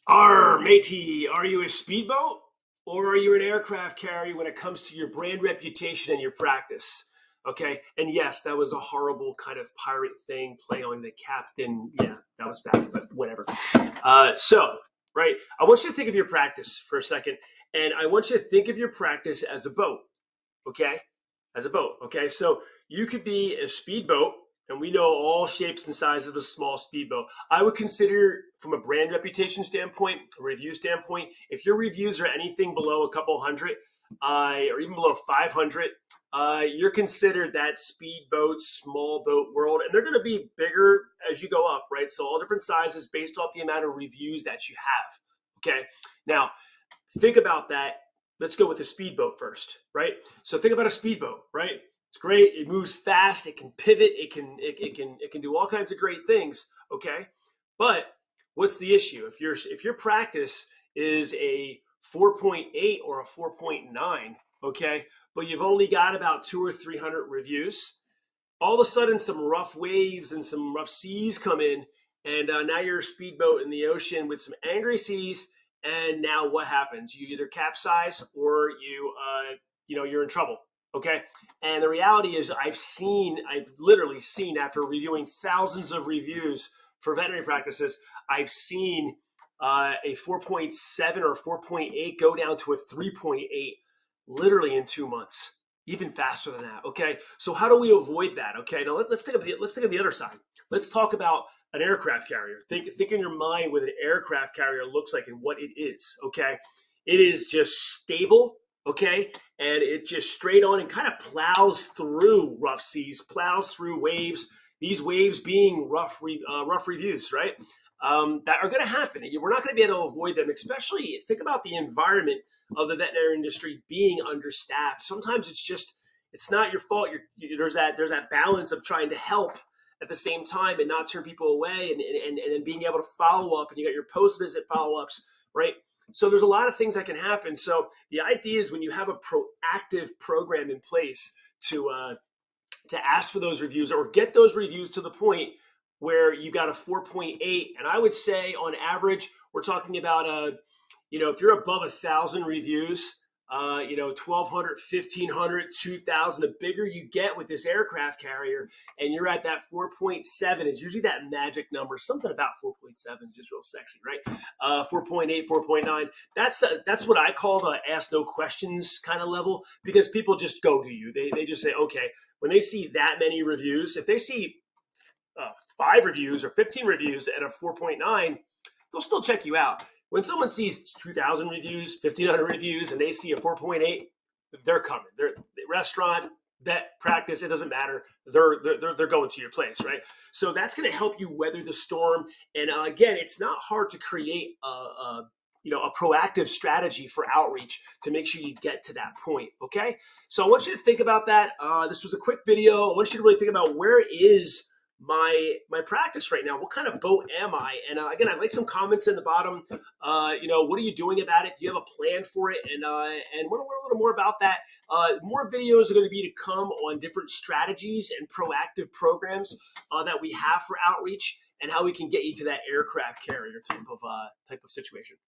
Matey, are you a speedboat or are you an aircraft carrier when it comes to your brand reputation and your practice? Okay. And yes, that was a horrible kind of pirate thing, play on the captain. Yeah, that was bad, but whatever. Right, I want you to think of your practice for a second. And I want you to think of your practice as a boat. Okay. As a boat. Okay. So you could be a speedboat, and we know all shapes and sizes of a small speedboat. I would consider, from a brand reputation standpoint, a review standpoint, if your reviews are anything below a couple hundred, or even below 500, you're considered that speedboat, small boat world, and they're going to be bigger as you go up, right? So all different sizes based off the amount of reviews that you have. Okay. Now, think about that. Let's go with the speedboat first, right? So think about a speedboat, right? It's great. It moves fast. It can pivot. It can do all kinds of great things. Okay, but what's the issue? If your practice is a 4.8 or a 4.9, okay, but you've only got about 200 or 300 reviews, all of a sudden some rough waves and some rough seas come in, and now you're a speedboat in the ocean with some angry seas. And now what happens? You either capsize or you're in trouble. Okay. And the reality is I've literally seen, after reviewing thousands of reviews for veterinary practices, I've seen a 4.7 or 4.8 go down to a 3.8 literally in 2 months, even faster than that. Okay. So how do we avoid that? Okay. Now let's think of the other side. Let's talk about an aircraft carrier. Think in your mind what an aircraft carrier looks like and what it is. Okay. It is just stable. Okay. And it just straight on and kind of plows through rough seas, plows through waves, these waves being rough reviews, right? That are going to happen. We're not going to be able to avoid them, especially think about the environment of the veterinary industry being understaffed. Sometimes it's not your fault. There's that balance of trying to help at the same time and not turn people away, and then being able to follow up, and you got your post-visit follow-ups, right? So there's a lot of things that can happen. So the idea is, when you have a proactive program in place to ask for those reviews or get those reviews to the point where you got a 4.8, and I would say on average, we're talking about if you're above 1,000 reviews, 1,200, 1,500, 2,000, the bigger you get with this aircraft carrier, and you're at that 4.7 is usually that magic number. Something about 4.7 is just real sexy, right? 4.8, 4.9. That's what I call the ask no questions kind of level, because people just go to you. They just say, okay, when they see that many reviews, if they see 5 reviews or 15 reviews at a 4.9, they'll still check you out. When someone sees 2,000 reviews, 1,500 reviews, and they see a 4.8, they're coming. They're restaurant, vet, practice, it doesn't matter. They're going to your place, right? So that's going to help you weather the storm. And again, it's not hard to create a proactive strategy for outreach to make sure you get to that point. Okay. So I want you to think about that. This was a quick video. I want you to really think about, where is my practice right now? What kind of boat am I? And again, I'd like some comments in the bottom. What are you doing about it? Do you have a plan for it? And want to learn a little more about that. More videos are going to be to come on different strategies and proactive programs that we have for outreach, and how we can get you to that aircraft carrier type of situation.